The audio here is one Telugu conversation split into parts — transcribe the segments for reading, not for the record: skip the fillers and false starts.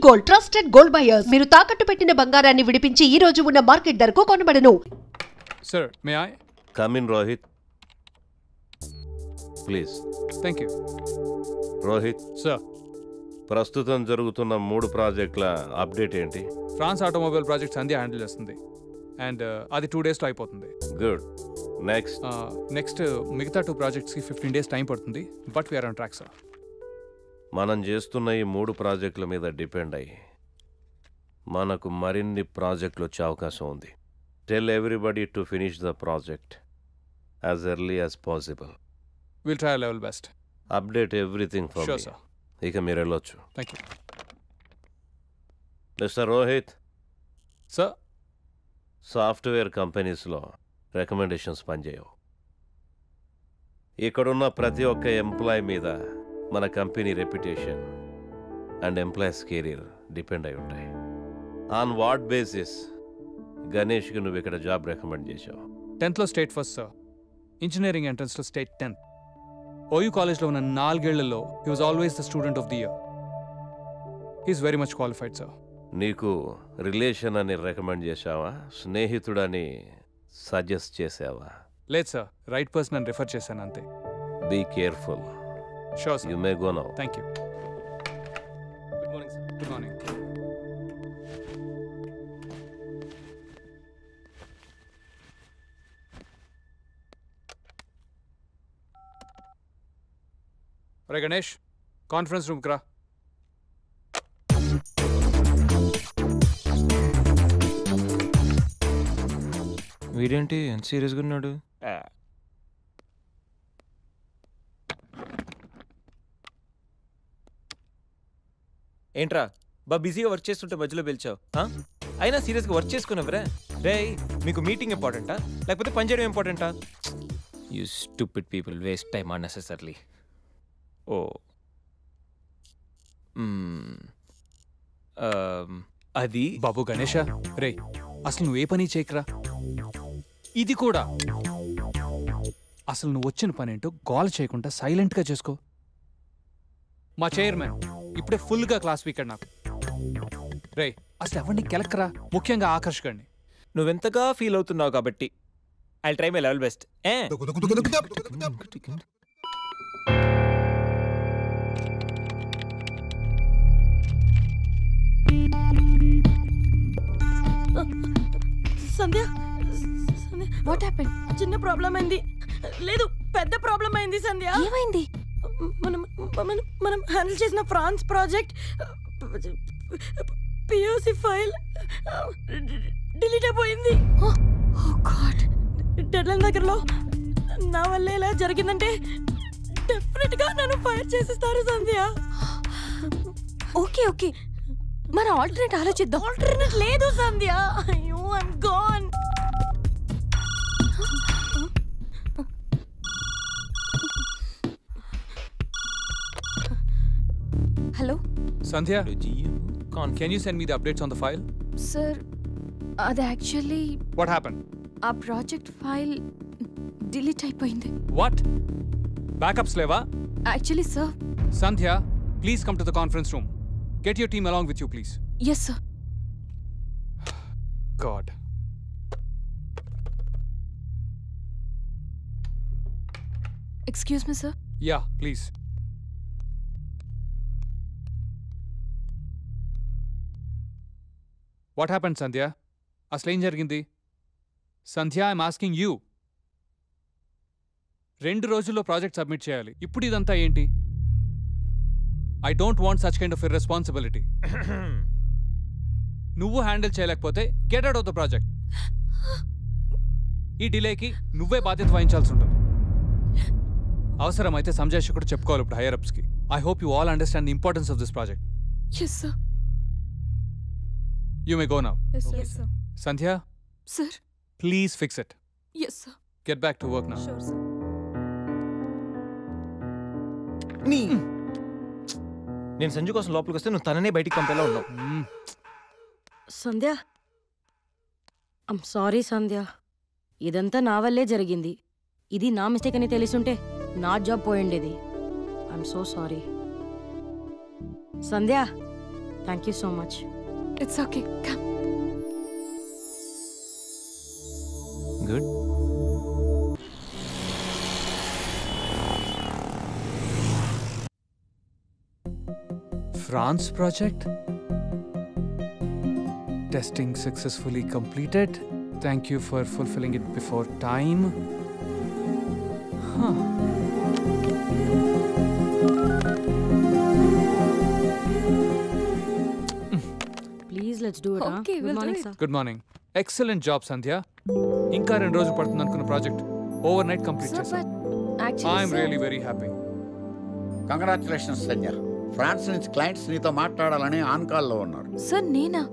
Gold trusted gold buyers. మీరు తాకట్టు పెట్టిన బంగారాన్ని విడిపించి ఈ రోజు ఉన్న మార్కెట్ ధరకు కొనబడను. Sir, may I? Come in, Rohit. Please. Thank you. Rohit. Sir. ప్రస్తుతం జరుగుతున్న 3 ప్రాజెక్టుల అప్డేట్ ఏంటి? France automobile project Sandhya handle చేస్తుంది. అండ్ అది 2 days లో అయిపోతుంది. గుడ్. నెక్స్ట్ మిగతా 2 ప్రాజెక్ట్స్కి 15 days టైం పడుతుంది. But we're on track, sir. మనం చేస్తున్న ఈ 3 ప్రాజెక్టుల మీద డిపెండ్ అయ్యి మనకు మరిన్ని ప్రాజెక్టులు వచ్చే అవకాశం ఉంది. Tell everybody to finish the project as early as possible. Will try level best. Update everything for me. Sir. ఇక మీరు వెళ్ళొచ్చు. Thank you. Mister Rohit. Sir. Software కంపెనీస్లో రికమెండేషన్స్ పనిచేయవు. ఇక్కడున్న ప్రతి ఒక్క ఎంప్లాయ్ మీద మన company reputation and employees career depend అయి ఉంటాయి. ఆన్ వాట్ బేసిస్ గణేష్కి నువ్వు ఇక్కడ జాబ్ రికమెండ్ చేశావు? 10th లో స్టేట్ ఫస్ట్, సార్. ఇంజనీరింగ్ ఎంట్రన్స్లో స్టేట్ 10th. ఓయూ కాలేజ్లో ఉన్న 4 ఏళ్లలో he was always the student of the year. He's very much qualified, sir. నీకు రిలేషన్ అని రికమెండ్ చేశావా, స్నేహితుడని సజెస్ట్ చేసావా? లేదు సార్, రైట్ పర్సన్ అని రిఫర్ చేశాను అంతే. Be careful. Sure sir. You may go now. Thank you. Good morning sir. Good morning. రే గణేష్, కాన్ఫరెన్స్ రూమ్కి రా. వీడేంటి ఎంత సీరియస్గా ఉన్నాడు? ఏంట్రా బిజీగా వర్క్ చేస్తుంటే మధ్యలో పిలిచావు? అయినా సీరియస్గా వర్క్ చేసుకున్నావురా? రే, మీకు మీటింగ్ ఇంపార్టెంటా లేకపోతే పని చేయడం ఇంపార్టెంటా? You stupid people waste time unnecessarily. ఓ అది బాబు గణేష, రే అసలు నువ్వు ఏ పని చేయకరా. ఇది కూడా అసలు నువ్వు వచ్చిన పని ఏంటో గోల్ చేయకుండా సైలెంట్గా చేసుకో. మా చైర్మన్ ఇప్పుడే ఫుల్గా క్లాస్ వీకెండ్ నాకు. రే అసలు ఎవరిని కెలక్కరా, ముఖ్యంగా ఆకర్షకండి. నువ్వెంతగా ఫీల్ అవుతున్నావు కాబట్టి I try my level best. Sandhya, what happened? చిన్న ప్రాబ్లం అయింది. లేదు, పెద్ద ప్రాబ్లం అయింది సంధ్య. ఏమైంది? మనం హ్యాండిల్ చేసిన France project POC file delete అయిపోయింది. డెడ్లైన్ దగ్గరలో నా వల్ల ఇలా జరిగిందంటే డెఫినెట్ గా నన్ను ఫైర్ చేసేస్తారు సంధ్య. ఓకే ఓకే, మన ఆల్టర్నేట్ ఆలోచిద్దాం. ఆల్టర్నేట్ లేదు సంధ్య. అయ్యో, I'm gone. Hello Sandhya, can you send me the updates on the file? Sir, అది యాక్చువల్లీ What happened? ఆ ప్రాజెక్ట్ ఫైల్ డిలీట్ అయిపోయింది. What? Backups leva? Actually sir. Sandhya, please come to the conference room. Get your team along with you, please. Yes, sir. God. Excuse me, sir. Yeah, please. What happened, Sandhya? అసలు ఏం జరిగింది? సంధ్య, ఐఎమ్ ఆస్కింగ్ యూ. 2 రోజుల్లో ప్రాజెక్ట్ సబ్మిట్ చేయాలి. ఇప్పుడు ఇదంతా ఏంటి? I don't want such kind of irresponsibility. నువ్వు హ్యాండిల్ చేయలేకపోతే get out of the project. ఈ డిలేకి నువ్వే బాధ్యత వహించాల్సి ఉంటుంది. అవసరమైతే సంజయ్ కూడా చెప్పుకోవాలి ఇప్పుడు హైయర్ అప్స్కి. I hope you all understand the importance of this project. Yes, sir. You may go now. Yes, sir. Sandhya? Sir. Please fix it. Yes, sir. Get back to work now. Sure, sir. నేను సంజు కోసం లోపలికి వస్తే నువ్వు తననే బయటికి పంపేలా ఉన్నావు. సంధ్య, ఐమ్ సారీ సంధ్య. ఇదంతా నా వల్లే జరిగింది. ఇది నా మిస్టేక్ అని తెలిసుంటే నా జాబ్ పోయిండేది. I'm so sorry. Sandhya, thank you so much. It's okay. Come. Good. France project. Testing successfully completed. Thank you for fulfilling it before time. Huh. Please let's do it. Okay, we'll do morning it. Sir. Good morning. Excellent job, Sandhya. ఇంకా 2 రోజులు పడుతుంది అనుకున్న project overnight complete Sir, చేశాం. but actually, I'm sir, really very happy. Congratulations Sanjay. France నుంచి క్లయింట్స్ నీతో మాట్లాడాలని ఆన్ కాల్లో ఉన్నారు. sir, నేనా?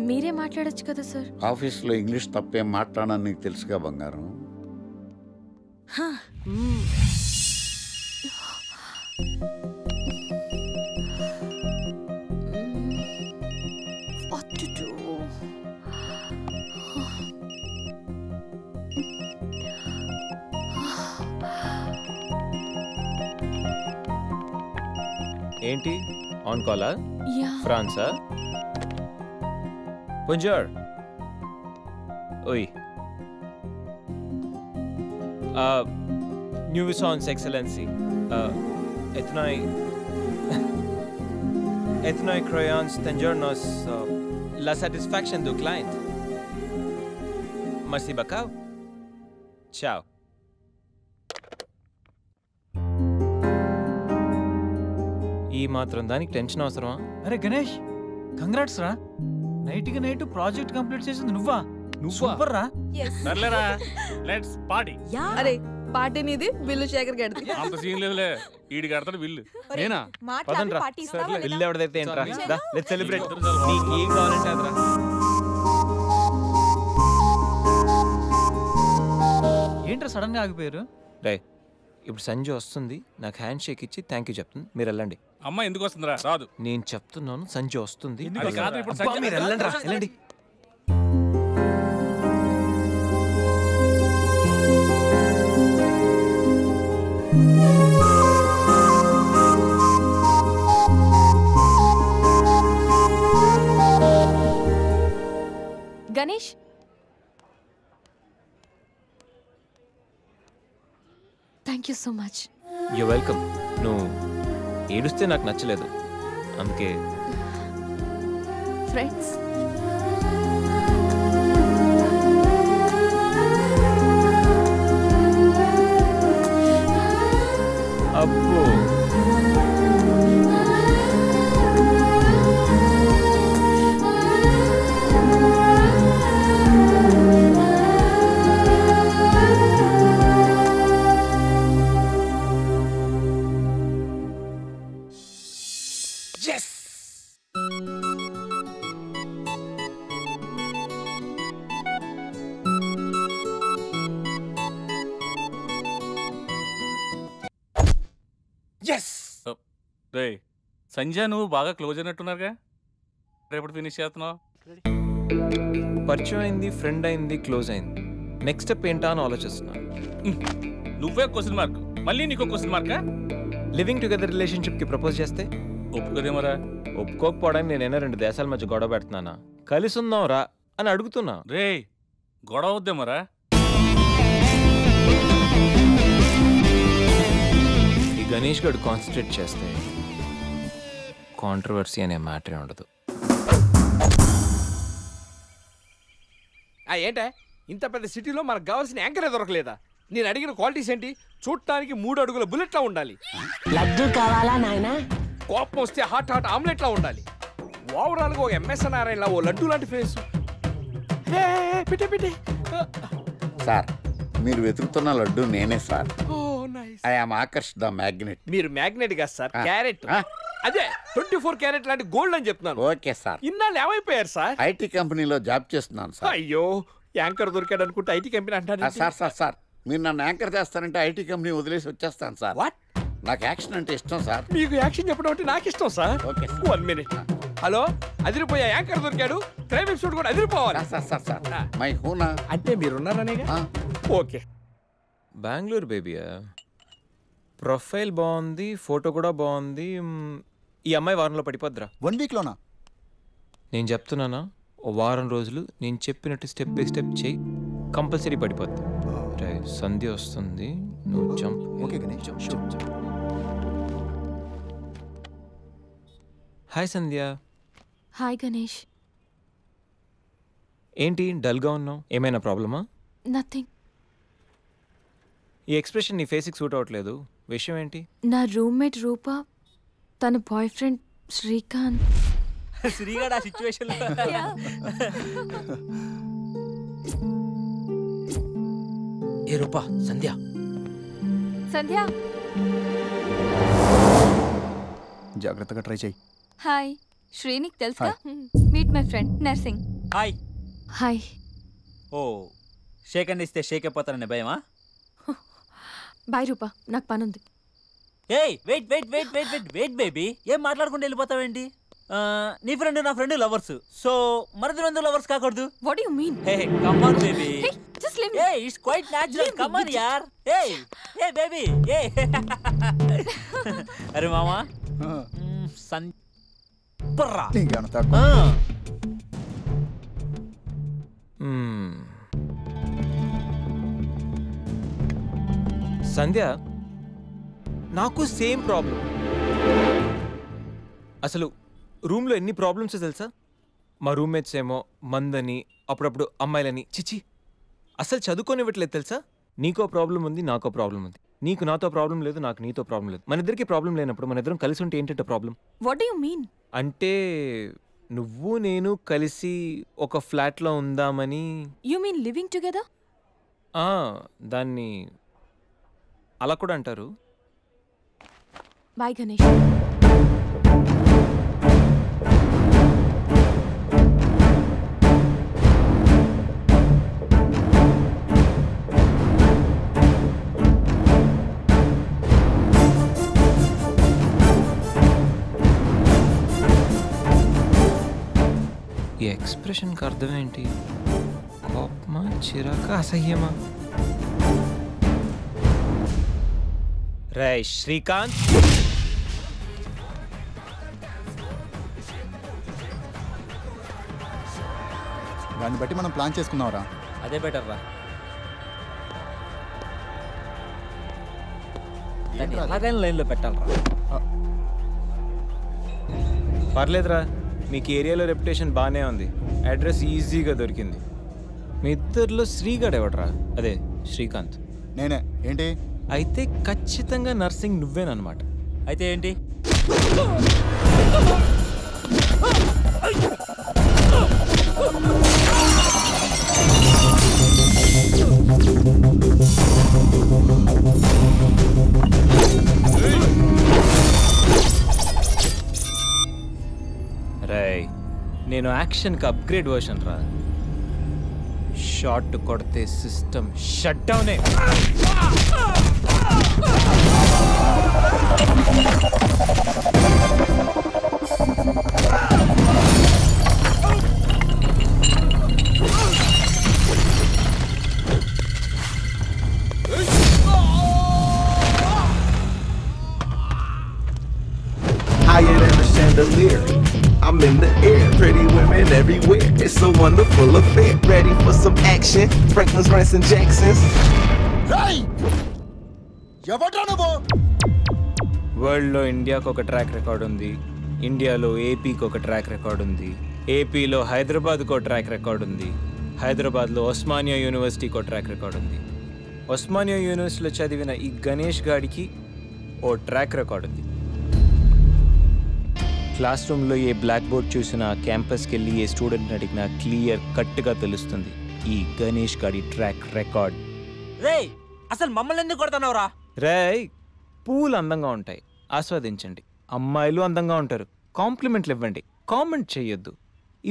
మీరే మాట్లాడొచ్చు కదా సార్. ఆఫీస్లో ఇంగ్లీష్ తప్పేం మాట్లాడని నీకు తెలుసుగా బంగారం. What to do? ఏంటి ఆన్ కాలా? Yeah. ఫ్రాన్సా? Bonjour. Oui. Nuisance Excellency. Ethnoi croyance tengernos la satisfaction du client. Merci beaucoup. Ciao. ఈ మాత్రం దానికి టెన్షన్ అవసరమా? అరే గణేష్, కంగ్రాట్స్ రా. నైట్కి నైట్ ప్రాజెక్ట్ కంప్లీట్ చేసింది నువ్వా? సూపర్ రా. సర్లేరా, లెట్స్ పార్టీ. అరే పార్టీ నీది, బిల్లు శేఖర్ గడిది. అంత సీన్ లేదులే, ఈడి కడతాడు బిల్లు. నేనా? పదండ్రా. బిల్లు ఎవరిదైతే ఏంట్రా, లెట్స్ సెలబ్రేట్. నీకు ఏం కావాలంటే అదరా. ఏంట్రా సడన్ గా ఆగిపోయారు? రే, ఇప్పుడు సంజు వస్తుంది, నాకు హ్యాండ్ షేక్ ఇచ్చి థ్యాంక్ యూ చెప్తుంది, మీరు వెళ్ళండి. అమ్మ ఎందుకు వస్తుందిరా? రాదు. నేను చెప్తున్నాను, సంజు వస్తుంది. అది కాదు, ఇప్పుడు అబ్బా, మీరు వెళ్ళండి రా, వెళ్ళండి. Ganesh. Thank you so much. You welcome. నువ్వు ఏడుస్తే నాకు నచ్చలేదు, అందుకే. Friends. అబ్బో, రే సంజయ్, నువ్వు బాగా క్లోజ్ అయినట్టున్నారుగా. రేపటి ఫినిష్ చేస్తున్నావు. పరిచయం అయింది, ఫ్రెండ్ అయింది, క్లోజ్ అయింది. నెక్స్ట్ స్టెప్ ఏంటా అని ఆలోచిస్తున్నా. నువ్వే క్వశ్చన్ మార్క్, మళ్ళీ నీకు question markka? Living together relationship కి ప్రపోజ్ చేస్తే ఒప్పుకోదేమరా? ఒప్పుకోకపోవడానికి నేనైనా 2 దేశాల మధ్య గొడవ పెడుతున్నానా? కలిసి ఉందాం రా అని అడుగుతున్నా. రే, గొడవ వద్దేమరా? ఈ గణేష్ గడు కాన్సన్ట్రేట్ చేస్తే కాంట్రవర్సీ అనే మ్యాటరే ఉండదు. ఏంటే ఇంత పెద్ద సిటీలో మనకు కావాల్సిన యాంకరే దొరకలేదా? నేను అడిగిన క్వాలిటీస్ ఏంటి? చూడటానికి 3 అడుగుల బుల్లెట్లా ఉండాలి, లడ్డు కావాలా నాయనా? కోపం వస్తే హాట్ ఆమ్లెట్లా ఉండాలి, ఓవరాల్గా ఒక ఎంఎస్ఎన్ నారాయణలా ఓ లడ్డు లాంటి ఫేస్. పెట్టే సార్, మీరు వెతుకుతున్న లడ్డు నేనే sir. Oh nice. I am Akarsh the magnet. మీరు మ్యాగ్నెట్ కాదు సార్, ఆ. క్యారెట్. ఆ. అదే 24 క్యారెట్ లాంటి గోల్డ్ అని చెప్తున్నాను. Okay sir. ఇన్నాళ్ళు ఏమైపోయారు సార్? ఐటీ కంపెనీలో జాబ్ చేస్తున్నాను సార్. అయ్యో, యాంకర్ దొరికాడు అనుకుంటే ఐటీ కంపెనీ అంటారు. సార్ సార్ సార్, మీరు నన్ను యాంకర్ చేస్తారంటే ఐటీ కంపెనీ వదిలేసి వచ్చేస్తాను సార్. వాట్? నాకు యాక్షన్ అంటే ఇష్టం సార్. మీకు యాక్షన్ చెప్పడం అంటే నాకు ఇష్టం sir. Okay sir. 1 minute. Hello, అదిరిపోయా యాంకర్ దొరికాడు, క్రైమ్ ఎపిసోడ్ కూడా అదిరిపోవాలి. సార్ సార్ సార్ సార్, మై హూనా. అంటే మీరున్నారనేగా. ఓకే. బెంగళూరు బేబీయా? ప్రొఫైల్ బాగుంది, ఫోటో కూడా బాగుంది. ఈ అమ్మాయి వారంలో పడిపోద్దిరా. 1 వీక్లోనా? నేను చెప్తున్నానా, ఓ వారం రోజులు నేను చెప్పినట్టు స్టెప్ బై స్టెప్ చేయి, కంపల్సరీ పడిపోద్ది. రే సంధ్య వస్తుంది, నువ్వు jump. Okay Ganesh. Hi Sandhya. Hi Ganesh. ఏంటి డల్గా ఉన్నావు? ఏమైనా ప్రాబ్లమా? నథింగ్. ఈ ఎక్స్ప్రెషన్ నీ ఫేస్కి సూట్ అవ్వట్లేదు. విషయం ఏంటి? నా రూమ్మేట్ రూప తన బాయ్ ఫ్రెండ్ శ్రీకాంత్. శ్రీగాడు ఆ సిచ్యువేషన్ ఏ రూపా సంధ్య సంధ్య జాగ్రత్తగా ట్రై చేయి. హాయ్ శ్రీనిక్ తెలుసా? Meet my friend Narsing. Hi. Hi. Oh shake hand ఇస్తే షేక్ అయిపోతానని భయమా? బాయ్ రూపా, నాకు పని ఉంది. ఏయ్ wait wait wait wait wait wait baby, ఏం మాట్లాడుకుంటూ వెళ్ళిపోతావేంటి? నీ ఫ్రెండ్ నా ఫ్రెండ్ లవర్స్, సో మరిద్దరు లవర్స్ కాకూడదు. What do you mean? Hey come on baby. Just leave. Hey, it's quite natural. Come on, yaar. Hey, hey, baby. Hey. अरे मामा. सन. पर्रा. నీకేమన్నా తక్కువ? సంధ్య, నాకు సేమ్ ప్రాబ్లం. అసలు రూమ్లో ఎన్ని ప్రాబ్లమ్స్ తెలుసా? మా రూమ్మేట్స్ ఏమో మందని, అప్పుడప్పుడు అమ్మాయిలని, చిచి అసలు చదువుకోనివ్వట్లేదు తెలుసా? నీకో ప్రాబ్లం ఉంది, నాకో ప్రాబ్లం ఉంది. నీకు నాతో ప్రాబ్లం లేదు, నాకు నీతో ప్రాబ్లం లేదు. మన ఇద్దరికి ప్రాబ్లం లేనప్పుడు మన ఇద్దరం కలిసి ఉంటే ఏంటంటే problem? What do you mean? అంటే నువ్వు నేను కలిసి ఒక ఫ్లాట్లో ఉందామని. You mean living together? దాన్ని అలా కూడా అంటారు. బాయ్ గణేష్. ఈ ఎక్స్ప్రెషన్కి అర్థం ఏంటి? కోపమా, చిరాక, అసహ్యమా? రే శ్రీకాంత్, దాన్ని బట్టి మనం ప్లాన్ చేసుకుందాంరా. అదే బెటర్ రా. ఎలాగైనా లైన్లో పెట్టాలరా. పర్లేదురా, మీకు ఏరియాలో రెప్యుటేషన్ బాగానే ఉంది, అడ్రస్ ఈజీగా దొరికింది. మీ ఇద్దరిలో శ్రీగాడు ఎవడరా? అదే శ్రీకాంత్. నేనే. ఏంటి? అయితే ఖచ్చితంగా నర్సింగ్ నువ్వేనమాట. అయితే ఏంటి? రేయ్, నేను యాక్షన్కి అప్గ్రేడ్ వర్షన్ రా. షాట్ కొడితే సిస్టమ్ షట్ డౌనే. Higher than a chandelier, I'm in the air. Pretty women everywhere, it's a wonderful affair. Ready for some action? Franklin's, Branson, Jackson's. Hey! వరల్డ్లో ఇండియాకు ఒక ట్రాక్ రికార్డ్ ఉంది, ఇండియాలో ఏపీకి ఒక ట్రాక్ రికార్డ్ ఉంది, ఏపీలో హైదరాబాద్కు ఒక ట్రాక్ రికార్డ్ ఉంది, హైదరాబాద్లో ఉస్మానియా యూనివర్సిటీకి ఒక ట్రాక్ రికార్డ్ ఉంది. ఉస్మానియా యూనివర్సిటీలో చదివిన ఈ గణేష్ గాడికి ఓ ట్రాక్ రికార్డ్ ఉంది. క్లాస్ రూమ్లో ఏ బ్లాక్ బోర్డ్ చూసినా, క్యాంపస్కి వెళ్ళి ఏ స్టూడెంట్ని అడిగినా క్లియర్ కట్గా తెలుస్తుంది ఈ గణేష్ గాడి ట్రాక్ రికార్డ్. రేయ్, అసలు మమ్మల్ని ఎందుకు కొడతానవరా? రేయ్, పూలు అందంగా ఉంటాయి, ఆస్వాదించండి. అమ్మాయిలు అందంగా ఉంటారు, కాంప్లిమెంట్లు ఇవ్వండి, కామెంట్ చెయ్యొద్దు,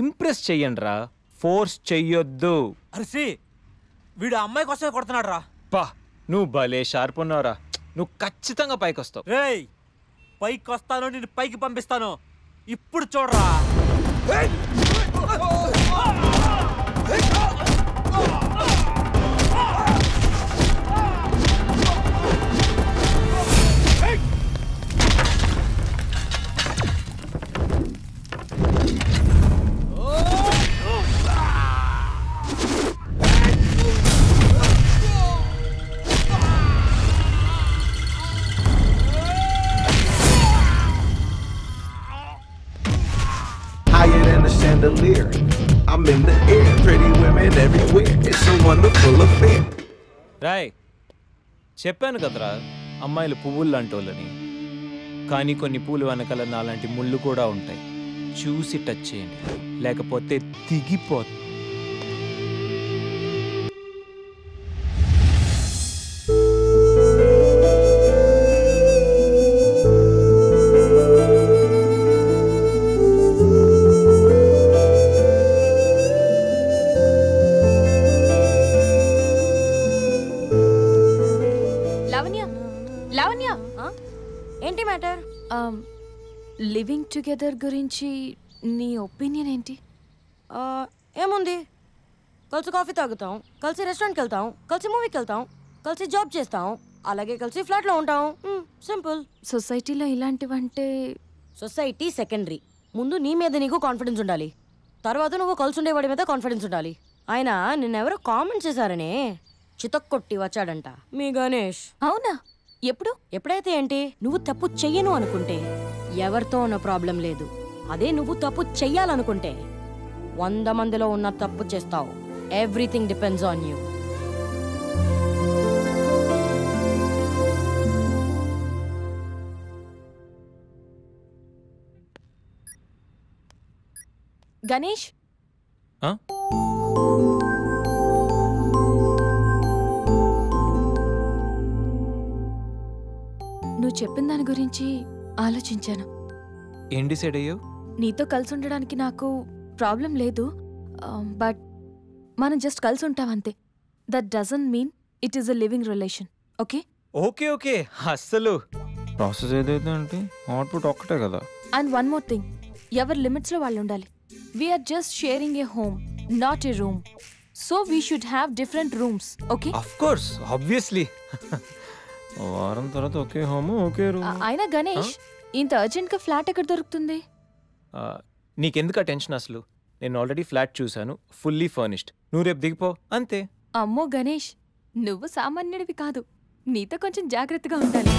ఇంప్రెస్ చెయ్యండి రా, ఫోర్స్ చెయ్యొద్దు. అరే వీడు అమ్మాయి కోసమే కొడుతున్నాడు రా. పా, నువ్వు భలే షార్ప్ ఉన్నావురా, నువ్వు ఖచ్చితంగా పైకి వస్తావు. రేయ్, పైకి వస్తాను, నేను పైకి పంపిస్తాను, ఇప్పుడు చూడరా. behind the chandelier. I'm in the air, pretty women everywhere. It's a wonderful affair. Roy చెప్పాను కదరా అమ్మాయిలు పువ్వులు లాంటి వాళ్ళని. కానీ కొన్ని పూలు వెనకాల నాలాంటి ముళ్ళు కూడా ఉంటాయి. చూసి టచ్ చేయండి, లేకపోతే దిగిపోతుంది. ఏంటి మ్యాటర్? లివింగ్ టుగెదర్ గురించి నీ ఒపీనియన్ ఏంటి? ఏముంది, కలిసి కాఫీ తాగుతాం, కలిసి రెస్టారెంట్కి వెళ్తాం, కలిసి మూవీకి వెళ్తాం, కలిసి జాబ్ చేస్తాం, అలాగే కలిసి ఫ్లాట్లో ఉంటాం. సింపుల్. సొసైటీలో ఇలాంటివంటే సొసైటీ సెకండరీ. ముందు నీ మీద నీకు కాన్ఫిడెన్స్ ఉండాలి, తర్వాత నువ్వు కలిసి ఉండేవాడి మీద కాన్ఫిడెన్స్ ఉండాలి. ఆయన నిన్నెవరో కామెంట్ చేశారనే చితక్కొట్టి వచ్చాడంట మీ గణేష్. అవునా? ఎప్పుడైతే ఏంటి, నువ్వు తప్పు చెయ్యను అనుకుంటే ఎవరితో ఉన్న ప్రాబ్లం లేదు. అదే నువ్వు తప్పు చెయ్యాలనుకుంటే 100 మందిలో ఉన్న తప్పు చేస్తావు. Everything depends on you. Ganesh, నువ్వు చెప్పిన దాని గురించి ఆలోచించాను. ఏం డిసైడ్ అయ్యో? నీతో కలిసి ఉండడానికి నాకు ప్రాబ్లం లేదు, బట్ మనం జస్ట్ కలిసి ఉంటాం అంతే. That doesn't mean it is a living relation. Okay okay okay అస్సలు ప్రాసెస్ ఏదైతే అంటే అవుట్పుట్ ఒక్కటే కదా. అండ్ వన్ మోర్ థింగ్, ఎవరి లిమిట్స్లో వాళ్ళు ఉండాలి. We're just sharing a home, not a room. So we should have different rooms. Okay, of course, obviously. వారం తర్వాత ఒకే హోమ్ ఒకే రూమ్. అయినా గణేష్, ఇంత అర్జెంట్గా ఫ్లాట్ ఎక్కడ దొరుకుతుంది? నీకెందుకు ఆ టెన్షన్ అసలు? నేను ఆల్రెడీ ఫ్లాట్ చూశాను, ఫుల్లీ ఫర్నిష్డ్. నువ్వు రేపు దిగిపో అంతే. అమ్మో గణేష్, నువ్వు సామాన్యుడివి కాదు, నీతో కొంచెం జాగ్రత్తగా ఉండాలి.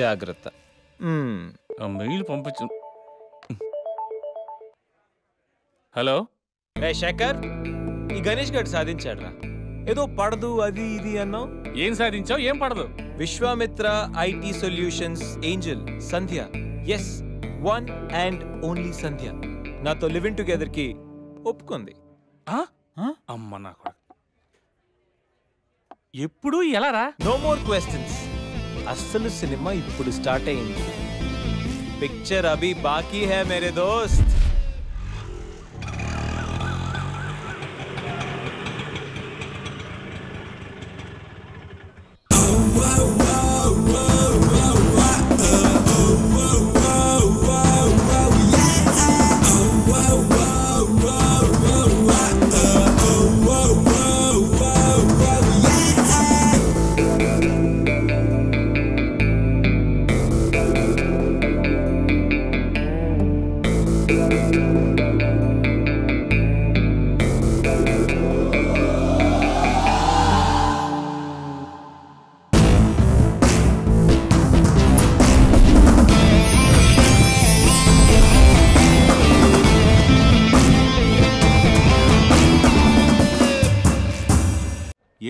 జాగ్రత్త. మెయిల్ పంపించు. హలో శేఖర్, ఈ గణేష్ గారు సాధించాడ్రా. ఏదో పడదు అది ఇది అన్నావు. ఏం సాధించావు? ఏం పడదు? Vishwamitra IT solutions angel Sandhya, yes, one and only Sandhya నాతో లివింగ్ టుగెదర్ కి ఒప్పుకుంది. అమ్మ నాకు ఎప్పుడు ఎలా రా? No more questions. అస్సలు సినిమా ఇప్పుడు స్టార్ట్ అయింది. పిక్చర్ అభి బాకీ హై మేరే దోస్త్.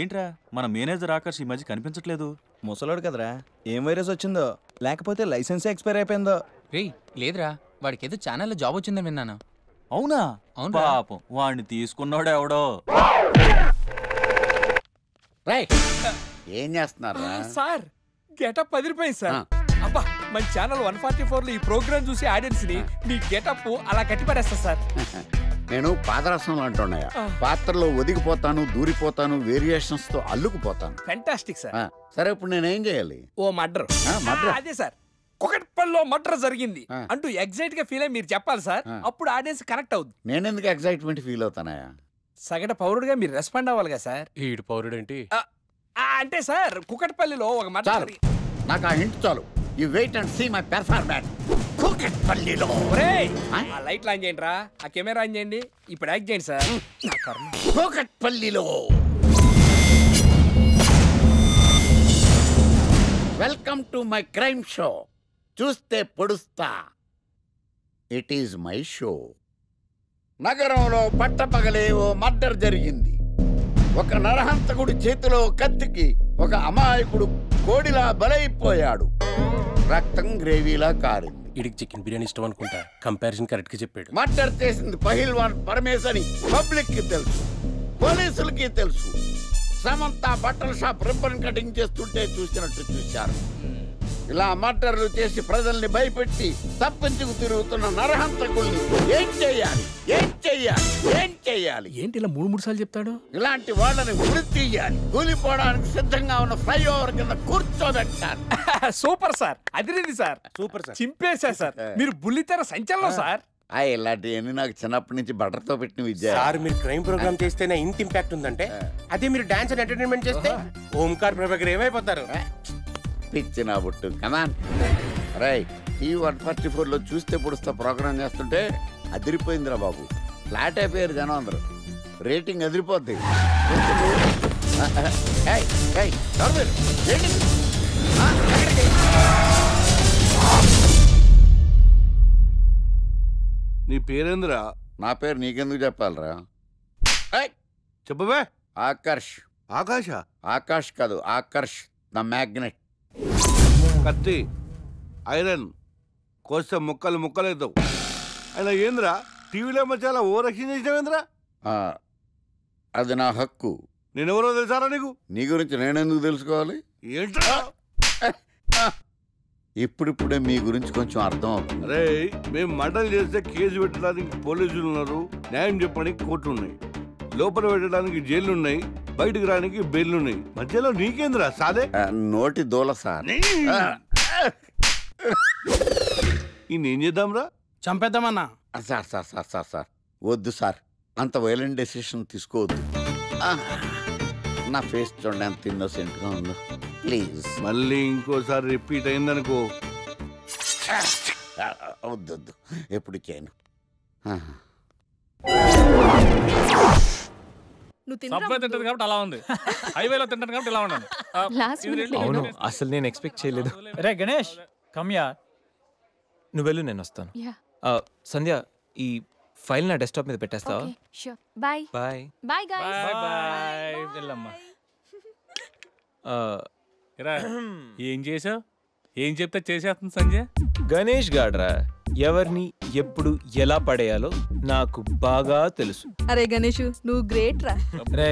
ఏంట్రా మన మేనేజర్ ఆకర్ష్ ఈ మధ్య కనిపించట్లేదు? ముసలోడు కదరా, ఏం వైరస్ వచ్చిందో, లేకపోతే లైసెన్స్ ఎక్స్పైర్ అయిపోయిందో. రేయ్ లేదురా, వాడికి ఏదో ఛానల్లో జాబ్ వచ్చిందని విన్నాను. అవునా? అవును పాపం, వాడిని తీసుకున్నాడు ఎవడో. ఏం చేస్తున్నారు సార్? గెటప్ అదిరిపోయింది సార్. అబ్బా, మన ఛానల్ 144 లో ఈ ప్రోగ్రామ్ చూసి ఆడియన్స్ ని మీ గెటప్ అలా కట్టిపడేస్తా సార్. నేను పాదరసంలో అంటున్నాయా, పాత్రలో ఒదిగిపోతాను, దూరిపోతాను, వేరియేషన్స్ తో అల్లుకుపోతాను. Fantastic sir. సరే, ఇప్పుడు నేనేం చేయాలి? ఓ మర్డర్. అదే సార్, కుకట్పల్లిలో మర్డర్ జరిగింది అంటూ ఎగ్జైట్ గా ఫీల్ అయ్యి మీరు చెప్పాలి సార్. అప్పుడు ఆడియన్స్ కనెక్ట్ అవుద్ది. నేనెందుకు ఎగ్జైట్మెంట్ ఫీల్ అవుతానయా? సగటు పౌరుడుగా మీరు రెస్పాండ్ అవ్వాలి కదా సార్. ఈడు పౌరుడేంటి అంటే సార్, కుకట్పల్లిలో ఒక మర్డర్. నాకు ఆ హింట్ చాలు. You wait and see my performance. కుకట్పల్లిలో ఆ లైట్ ఆన్ చేయండి రా, ఆ కెమెరా ఆన్ చేయండి. ఇప్పుడు యాక్ట్ చేయండి సార్. కుకట్పల్లిలో welcome to my crime show. చూస్తే పొడుస్తా. It is my show. నగరంలో పట్టపగలే ఓ మర్డర్ జరిగింది. ఒక నరహంతకుడి చేతిలో కత్తికి ఒక అమాయకుడు కోడిలా బలైపోయాడు. రక్తం గ్రేవీలా కారింది. ఇడికి చికెన్ బిర్యానీ ఇష్టం అనుకుంటా. కంపారిజన్ కరెక్ట్ గా చెప్పాడు. మర్డర్ చేసింది పహిల్వాన్ పరమేశ్ అని పబ్లిక్ కి తెలుసు, పోలీసులకి తెలుసు. సమంత బట్టల షాప్ రిబ్బన్ కటింగ్ చేస్తుంటే చూసినట్టు చూశారు. ఇలా మర్డర్లు చేసి ప్రజల్ని భయపెట్టి తప్పించుకు తిరుగుతున్న నరహంతకుల్ని ఏం చెయ్యాలి, ఏం చెయ్యాలి, ఏం చెయ్యాలి? ఏంటి ఇలా 3 సార్లు చెప్తాడు? ఇలాంటి వాళ్ళని ఉరి తీయాలి. కూలిపోవడానికి సిద్ధంగా ఉన్న ఫ్లైఓవర్ కింద కూర్చోబెట్టాలి. సూపర్ సార్, అదిరింది సార్, సూపర్ సార్, చింపేశా సార్. మీరు బుల్లితెర సంచలనం సార్. ఇలాంటివన్నీ నాకు చిన్నప్పటి నుంచి బట్టర్తో పెట్టిన విద్య. సార్ మీరు క్రైమ్ ప్రోగ్రామ్ చేస్తేనే ఇంత ఇంపాక్ట్ ఉందంటే అదే మీరు డాన్స్ అండ్ ఎంటర్టైన్మెంట్ చేస్తే ఓంకార్ ప్రభాకర్ ఏమైపోతారు? పిచ్చి నా బుట్టు. కమాన్ రై. ఈ 144లో చూస్తే పొడుస్తా ప్రోగ్రామ్ చేస్తుంటే అదిరిపోయిందిరా బాబు. ఫ్లాట్ అయిపోయారు జనం అందరూ. రేటింగ్ అదిరిపోద్ది. నీ పేరేంద్రా? నా పేరు నీకెందుకు చెప్పాలరా? చెప్పవే. ఆకర్ష్. ఆకాశ? ఆకాష్ కాదు, ఆకర్ష్ ద మ్యాగ్నెట్. కత్తి, ఐరన్ కోస్తే ముక్కలు ముక్కలవుతావు. అయినా ఏంద్రా టీవీలో చాలా ఓ రక్షణ చేసినావేంద్రా? అది నా హక్కు. నేనెవరో తెలుసారా నీకు? నీ గురించి నేనెందుకు తెలుసుకోవాలి? ఏంట్రా? ఇప్పుడిప్పుడే మీ గురించి కొంచెం అర్థం అవుతుంది. అరే మేము మర్డర్ చేస్తే కేసు పెట్టడానికి పోలీసులు ఉన్నారు, న్యాయం చెప్పడానికి కోర్టులు ఉన్నాయి, లోపల పెట్టడానికి జైలు ఉన్నాయి, బయటకు రానికి బెయిల్ ఉన్నాయి. మధ్యలో నీకేంద్రా సాదే? నోటి దూల సార్. ఏం చేద్దాంరా? చంపేద్దామన్నా. Sir sir sir sir sir వద్దు సార్, అంత వైలెంట్ డెసిషన్ తీసుకోవద్దు. నా ఫేస్ చూడండి ఎంత ఇన్నోసెంట్గా ఉందో. ప్లీజ్. మళ్ళీ ఇంకోసారి రిపీట్ అయిందనుకో. వద్దు వద్దు, ఎప్పుడు చేయను. సబ్వే తింటది కాబట్టి అలా ఉంది, హైవేలో తింటాను కాబట్టి ఇలా ఉన్నాను. అవును, అసలు నేను ఎక్స్పెక్ట్ చేయలేదు. రే గణేష్ కమ్యా. నువ్వు వెళ్ళు, నేను వస్తాను. సంధ్య, ఈ ఫైల్ నా డెస్క్టాప్ మీద పెట్టేస్తావా? Bye bye bye guys. Bye. వెళ్ళమ్మా. ఏం చేసావు? ఏం చెప్తే చేసేస్తుంది సంజయ్? గణేష్ గాడ్రా ఎవరిని ఎప్పుడు ఎలా పడేయాలో నాకు బాగా తెలుసు. అరే గణేష్, నువ్వు గ్రేట్ రా. రే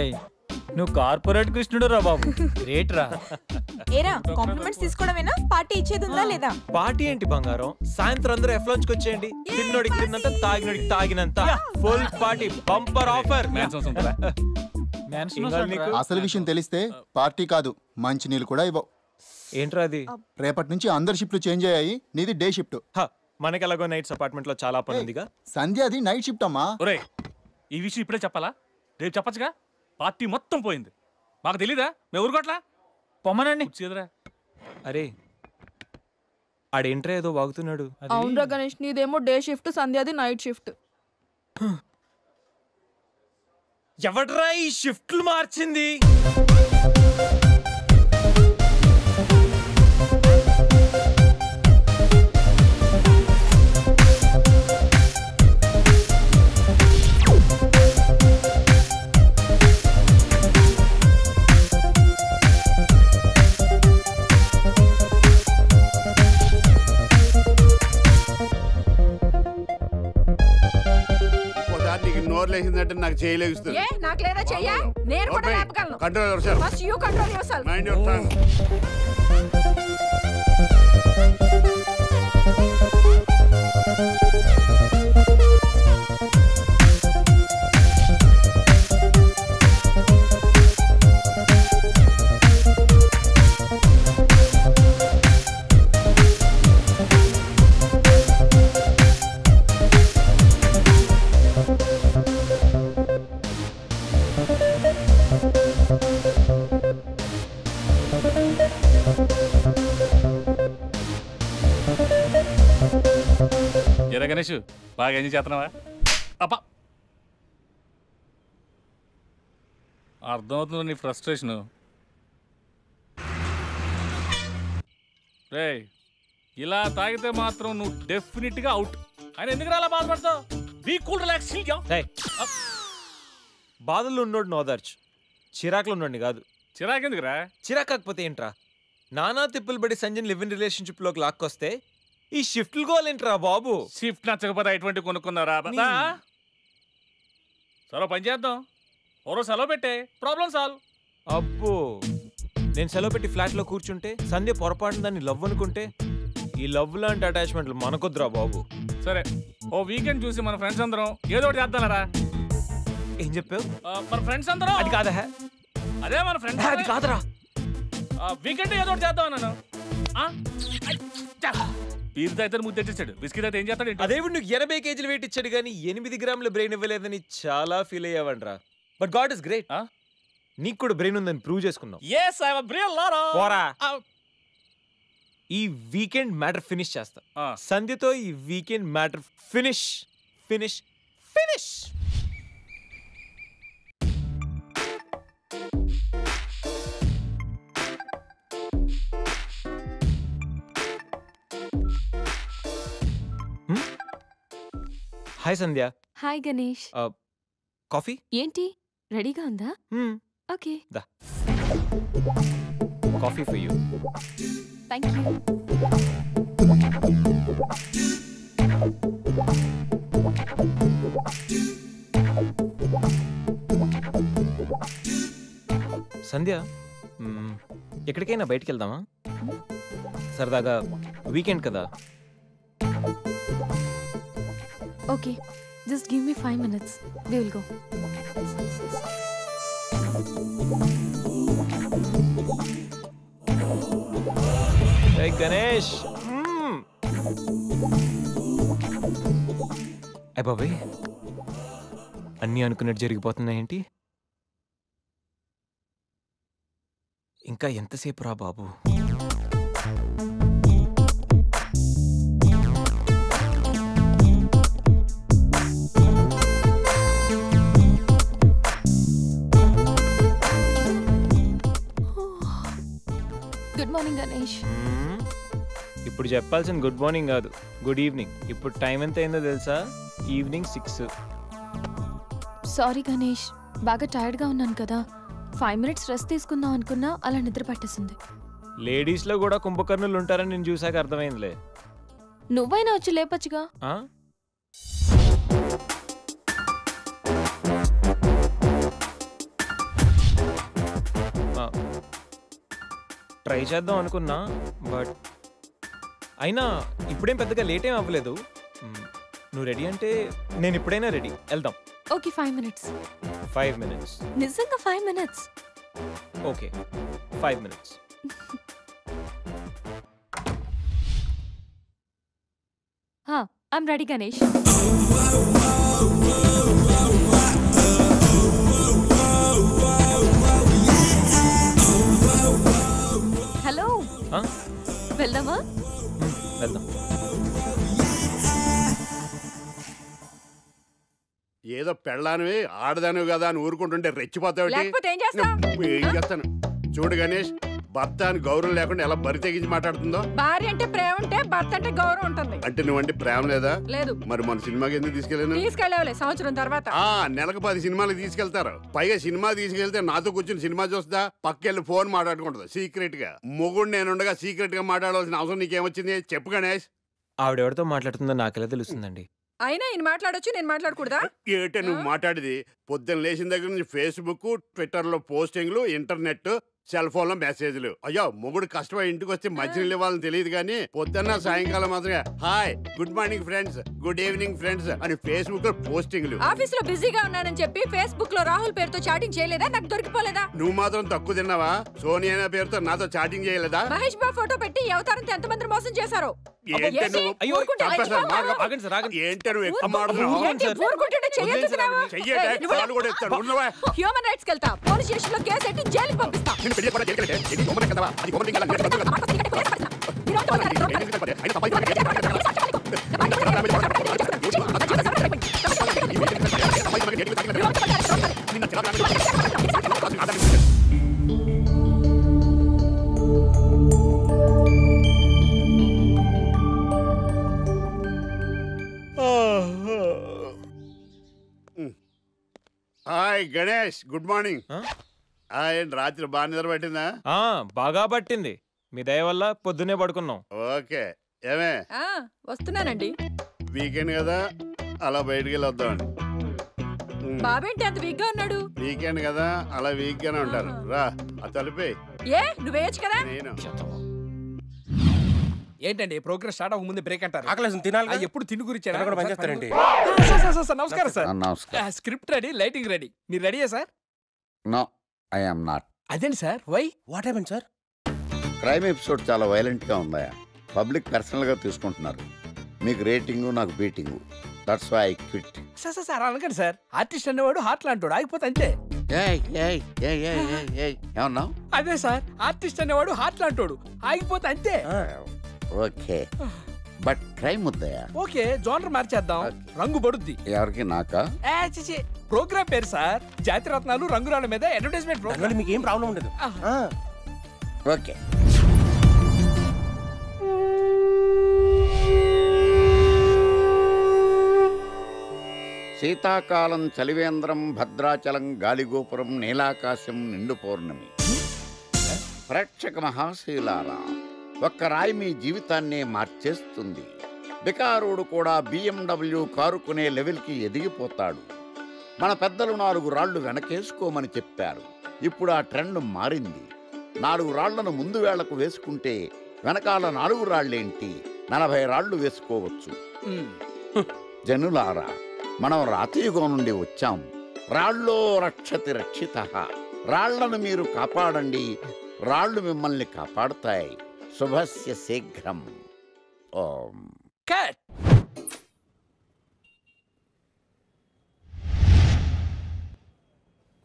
నువ్వు కార్పొరేట్ కృష్ణుడు రా బాబు, గ్రేట్ రా. ఏరా కాంప్లిమెంట్స్ తీసుకోవడమేనా, పార్టీ ఇచ్చేది ఉందా లేదా? పార్టీ ఏంటి బంగారం, సాయంత్రం అందరూ ఎఫ్లాంచ్కి వచ్చేయండి. తిన్నోడికి తిన్నంత, తాగినోడికి తాగినంత, ఫుల్ పార్టీ, బంపర్ ఆఫర్. అసలు విషయం తెలిస్తే పార్టీ కాదు మంచి నీళ్ళు కూడా ఇవ్వవు. ఏంట్రా అది? రేపటి నుంచి అందరి షిఫ్ట్లు చేంజ్ అయ్యాయి, నీది డే షిఫ్ట్. మనకి ఎలాగో నైట్స్ అపార్ట్మెంట్ లో చాలా పని ఉందిగా. సంధ్య అది నైట్ షిఫ్ట్ అమ్మా. ఈ విషయం ఇప్పుడే చెప్పాలా? రేపు చెప్పచ్చుగా. పార్టీ మొత్తం పోయింది, మాకు తెలీదా? మేము ఊరుకోట్లా. పొమ్మనండి. అరే ఆడేంట్రా ఏదో వాగుతున్నాడు. అవునరా గణేష్, నీదేమో డే షిఫ్ట్, సంధ్యాది నైట్ షిఫ్ట్. ఎవడ్రా ఈ షిఫ్ట్లు మార్చింది? నోర్లేసిందంటే నాకు చేయలేస్తుంది. నాకు లేదా చెయ్యా, నేను కూడా లేపగలను. Control yourself. First you control yourself. Mind your tongue. ఎరా గణేష్, బాగా ఎంజాయ్ చేస్తున్నావా? అప్ప అర్థమవుతుంది నీ ఫ్రస్ట్రేషను. రే ఇలా తాగితే మాత్రం నువ్వు డెఫినెట్ గా అవుట్. ఆయన ఎందుకు అలా బాధపడతావు? Be cool, relax. బాధల్లో ఉన్నోడు నోదార్చు, చిరాకులో ఉన్నోడిని కాదు. చిరాకు ఎందుకురా? చిరాకు కాకపోతే ఏంట్రా? నానా తిప్పులు పడి సంజయ్ లివ్ ఇన్ రిలేషన్షిప్ లోకి లాక్కొస్తే ఈ షిఫ్ట్లు గోలేంట్రా బాబు? షిఫ్ట్ నచ్చకపోతే ఎటువంటి కొనుక్కున్నారా? సరే పని చేద్దాం, ఓరో సెలవు పెట్టే, ప్రాబ్లం సాల్వ్. అబ్బో, నేను సెలవు పెట్టి ఫ్లాట్లో కూర్చుంటే సంధ్య పొరపాటున దాన్ని లవ్ అనుకుంటే ఈ లవ్ లాంటి అటాచ్మెంట్లు మనకొద్దురా బాబు. సరే ఓ వీకెండ్ చూసి మన ఫ్రెండ్స్ అందరం ఏదో ఒకటి చేద్దాంరా. ఏం చెప్పావు? మన ఫ్రెండ్స్ అందరం. అది కాదా? అదే మన ఫ్రెండ్స్. అది కాదురా, వీకెండ్ ఏదో ఒకటి చేద్దాం అన్నాను. పీరుతో అయితే ముద్దు తెచ్చాడు, బిస్కెట్ అయితే ఏం చేస్తాడు? అదేవిడు నువ్వు 80 కేజీలు వెయిట్ ఇచ్చాడు కానీ 8 గ్రాముల బ్రెయిన్ ఇవ్వలేదని చాలా ఫీల్ అయ్యావంట్రా. బట్ గాడ్ ఇస్ గ్రేట్, నీకు కూడా బ్రెయిన్ ఉందని ప్రూవ్ చేసుకున్నావు. ఈ వీకెండ్ మ్యాటర్ ఫినిష్ చేస్తా. సంధ్యతో ఈ weekend matter finish finish finish. Hi Sandhya. Hi Ganesh. Coffee ఏంటి రెడీగా ఉందా? ఓకే, దా. Coffee for you. Thank you. Sandhya, ఎక్కడికైనా బయటికి వెళ్దామా? సరదాగా వీకెండ్ కదా. Okay, just give me 5 minutes. We will go. Hey Ganesh. ఏ బాబాయ్, అన్నీ అనుకున్నట్టు జరిగిపోతున్నాయేంటి? ఇంకా ఎంతసేపు రా బాబు? Good morning Ganesh. ఇప్పుడు చెప్పాల్సిన గుడ్ మార్నింగ్ కాదు, గుడ్ ఈవినింగ్. ఇప్పుడు టైం ఎంత అయిందో తెలుసా? ఈవినింగ్ 6. సారీ గణేష్, బాగా టైర్డ్గా ఉన్నాను కదా. 5 minutes రెస్ట్ తీసుకుందాం అనుకున్నా, అలా నిద్ర పట్టేసింది. లేడీస్లో కూడా కుంభకర్ణులు ఉంటారని నేను చూసాక అర్థమైందిలే. నువ్వైనా వచ్చి లేపచ్చుగా. ట్రై చేద్దాం అనుకున్నా, బట్ అయినా ఇప్పుడేం పెద్దగా లేట్ ఏం అవ్వలేదు. నువ్వు రెడీ అంటే నేను ఇప్పుడైనా రెడీ, వెళ్దాం. Okay, 5 minutes. 5 minutes? నిజంగా 5 minutes? Okay, 5 minutes. I'm ready, Ganesh. Hello, వెళ్దామా? వెళ్దాం. ఏదో పెళ్ళానివి ఆడదానివి కదా అని ఊరుకుంటుంటే రెచ్చిపోతావు. ఏం చేస్తాను చూడు గణేష్, భర్త అని గౌరవం లేకుండా ఎలా బరి తెగించి మాట్లాడుతుందో. భార్య అంటే ప్రేమ ఉంటే భర్త అంటే గౌరవం ఉంటుంది. అంటే నువ్వంటే ప్రేమ లేదా? లేదు. మరి మన సినిమాకి ఎందుకు తీసుకెళ్ళలే సంవత్సరం తర్వాత. నెలకు 10 సినిమాలకు తీసుకెళ్తారు. పైగా సినిమా తీసుకెళ్తే నాతో కూర్చొని సినిమా చూస్తా, పక్కెళ్ళి ఫోన్ మాట్లాడుకుంటుంది సీక్రెట్ గా. మొగుడు నేనుండగా సీక్రెట్ గా మాట్లాడాల్సిన అవసరం నీకేమొచ్చింది చెప్పు గణేష్. ఆవిడెవరితో మాట్లాడుతుందో నాకెలా తెలుస్తుందండి? అయినా ఈయన మాట్లాడొచ్చు, నేను మాట్లాడకూడదా? ఏటే నువ్వు మాట్లాడేది? పొద్దున్న లేచిన దగ్గర నుంచి ఫేస్బుక్, ట్విట్టర్ లో పోస్టింగ్లు, ఇంటర్నెట్, సెల్ ఫోన్ లో మెసేజ్లు. అయ్యో మొగుడు కష్టమై ఇంటికి వస్తే మంచినీళ్ళు ఇవ్వాలని తెలియదు కానీ పొద్దున్న సాయంకాలం మాత్రమే hi, good morning friends, good evening friends అని ఫేస్బుక్ లో పోస్టింగ్లు. ఆఫీస్ లో బిజీగా ఉన్నానని చెప్పి ఫేస్బుక్ లో రాహుల్ పేరుతో చాటింగ్ చేయలేదా? నాకు దొరికిపోలేదా? నువ్వు మాత్రం తక్కువ తిన్నావా? సోనియా పేరుతో నాతో చాటింగ్ చేయలేదా? మహేష్ బాబు ఫోటో పెట్టి అవతారంతో ఎంతమంది మోసం చేశారు. ఏంటే నువ్వు ఎక్కువ హ్యూమన్ రైట్స్ వెళ్తా, పోలీస్ స్టేషన్ లో కేసు పెట్టి జైలుకి పంపిస్తా. Hi Ganesh, good morning. ఏంటి రాత్రి బాగా నిద్ర పట్టిందా? బాగా పట్టింది. మీ దయ వల్ల పొద్దునే పడుకున్నాం. ఓకే. ఏమే వస్తున్నానండి. వీకెండ్ కదా, అలా బయటికి వెళ్ళి వద్దామండి. బాబేంటి అంత వీక్ గా ఉన్నాడు? వీకెండ్ కదా, అలా వీక్ గానే ఉంటారు. రా ఆ తలిపే. ఏ నువ్వేయచ్చు కదా. నేను ఏంటండి ప్రోగ్రెస్ స్టార్ట్ అవ్వక ముందే బ్రేక్ అంటారు? ఆకలేసం తినాలి. ఎప్పుడు తిండి గురించి పనిచేస్తారండి. నమస్కారం సార్. నమస్కారం. Script ready, lighting ready. మీరు రెడీయా sir? No, I am not. అదేంటి sir, why? What happened sir? Crime episode చాలా వైలెంట్ గా ఉందా? పబ్లిక్ పర్సనల్ గా తీసుకుంటున్నారు. మీకు రేటింగు, నాకు beating. That's why I quit. Sir అనకండి సార్. ఆర్టిస్ట్ అనేవాడు హార్ట్ లాంటాడు, ఆగిపోతే అంతే. ఏమన్నా? అదే సార్, ఆర్టిస్ట్ అనేవాడు హార్ట్ లాంటాడు, ఆగిపోతే అంతే. ఓకే, బట్ క్రైమ్ వద్దయా? ఓకే, జోనర్ మార్చేద్దాం. రంగు పడుద్ది. ఎవరికి? నాకా? ప్రోగ్రామ్ పేరు సార్ జాతి రత్నాలు రంగురాళ్ళ మీద అడ్వర్టైజ్మెంట్ ప్రోగ్రామ్. మీకు ఏం ప్రాబ్లం ఉండదు. ఓకే. శీతాకాలం చలివేంద్రం, భద్రాచలం గాలిగోపురం, నీలాకాశం, నిండు పౌర్ణమి. ప్రేక్షక మహాశీలారా, ఒక్క రాయి మీ జీవితాన్నే మార్చేస్తుంది. బికారుడు కూడా BMW కారు కొనే లెవెల్కి ఎదిగిపోతాడు. మన పెద్దలు 4 రాళ్లు వెనకేసుకోమని చెప్పారు. ఇప్పుడు ఆ ట్రెండ్ మారింది. 4 రాళ్లను ముందు వేళ్లకు వేసుకుంటే వెనకాల 4 రాళ్లేంటి, 40 రాళ్లు వేసుకోవచ్చు. జనులారా, మనం రాతియుగం నుండి వచ్చాం. రాళ్ళో రక్షతి రక్షితః. రాళ్లను మీరు కాపాడండి, రాళ్లు మిమ్మల్ని కాపాడుతాయి. శుభస్య శీఘ్రం. ఓం. కట్.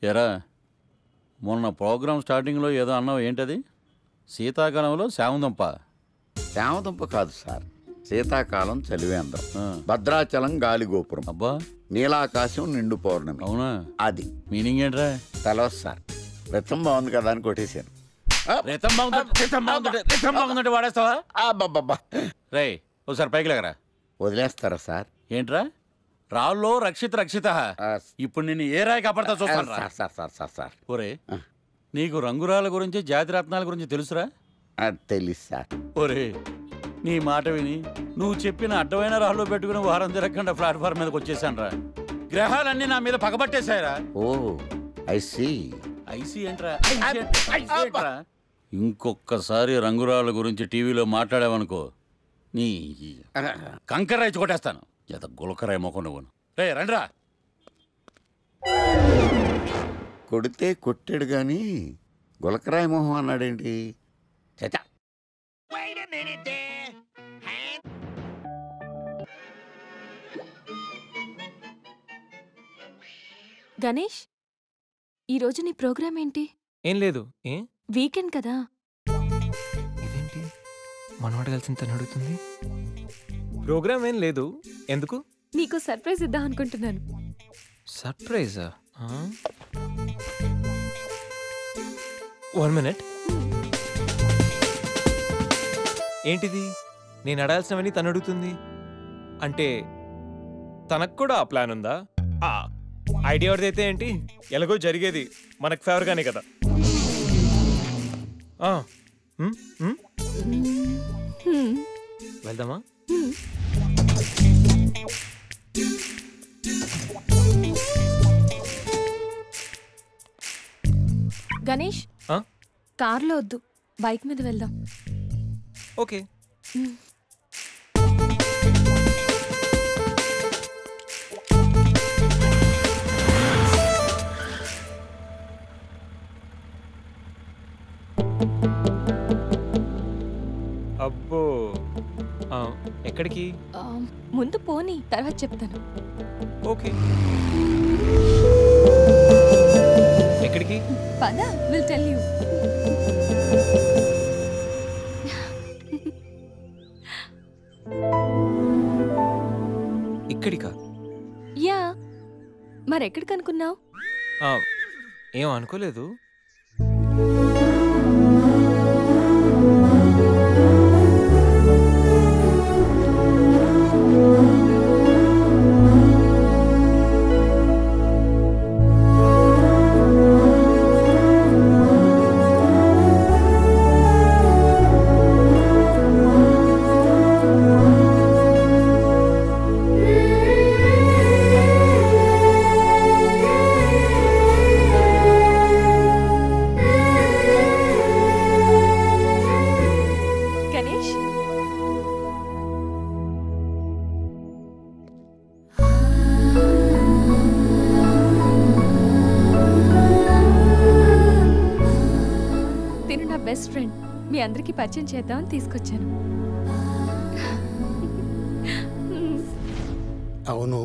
ఎరా, మొన్న ప్రోగ్రామ్ స్టార్టింగ్లో ఏదో అన్నావు, ఏంటది? శీతాకాలంలో శామదుంప. శామదుంప కాదు సార్, శీతాకాలం చలివేంద్రం, భద్రాచలం గాలిగోపురం, అబ్బా, నీలాకాశం, నిండు పౌర్ణమి. అవునా? అది మీనింగ్ ఏంట్రా? తెలవదు సార్. రతం బాగుంది కదా అని కొట్టేశాను. వాడేస్తావా? రే, ఒకసారి పైకి లేకరా. వదిలేస్తారా సార్? ఏంట్రా? రాళ్ళో రక్షిత రక్షిత. ఇప్పుడు నిన్ను ఏ రాయి కాపాడతా చూస్తాను. సార్ ఒరే, నీకు రంగురాల గురించి, జాతి రత్నాల గురించి తెలుసురా? తెలుసు సార్. ఒరే, నీ మాట విని నువ్వు చెప్పిన అడ్డమైన రాళ్ళు పెట్టుకుని వారం తిరగకుండా ప్లాట్ఫామ్ మీదకి వచ్చేసాను రా. గ్రహాలన్నీ నా మీద పగబట్టేశాయరా. ఓ, ఐ సీ. ఐసీ ఏంట్రా? ఇంకొక్కసారి రంగురాళ్ళ గురించి టీవీలో మాట్లాడావనుకో, నీ కంకర్రాయి కొట్టేస్తాను. ఎంత గులకరాయి మొక్క నువ్వు. రే రండ్రా. కొడితే కొట్టాడు గాని గులకరాయి మొహం అన్నాడేంటి? చచా. గణేష్, ఈరోజు నీ ప్రోగ్రామ్ ఏంటి? ఏం లేదు. వీకెండ్ కదా. ఇదేంటి మనవాడు కలిసి తను అడుగుతుంది? ప్రోగ్రామ్ ఏం లేదు. ఎందుకు? నీకు సర్ప్రైజ్ ఇద్దాం అనుకుంటున్నాను. సర్ప్రైజా? 1 minute. ఏంటిది? నేను అడాల్సినవని తను అడుగుతుంది అంటే తనకు కూడా ఆ ప్లాన్ ఉందా? ఐడియా ఎవరిదైతే ఏంటి, ఎలాగో జరిగేది మనకు ఫేవర్గానే కదా. వెళ్దామా? గణేష్, కార్లో వద్దు, బైక్ మీద వెళ్దాం. ఓకే. అబ్బో, ఎక్కడికి? ముందు పోనీ, తర్వాత చెప్తాను. ఓకే. ఎక్కడికి? పద, విల్ టెల్ యూ. ఇక్కడికా? యా, మరెక్కడికి అనుకున్నావు? ఏం అనుకోలేదు. తిను నా బెస్ట్ ఫ్రెండ్. మీ అందరికీ పరిచయం చేద్దామని తీసుకొచ్చాను. అవును,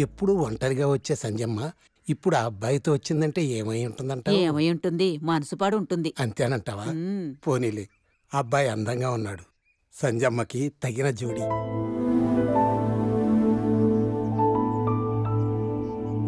ఎప్పుడు ఒంటరిగా వచ్చే సంజమ్మ ఇప్పుడు ఆ అబ్బాయితో వచ్చిందంటే ఏమై ఉంటుందంట? ఏమై ఉంటుంది, మనసుపాడు ఉంటుంది. అంతేనంటావా? పోనీలే, అబ్బాయి అందంగా ఉన్నాడు, సంజమ్మకి తగిన జోడి.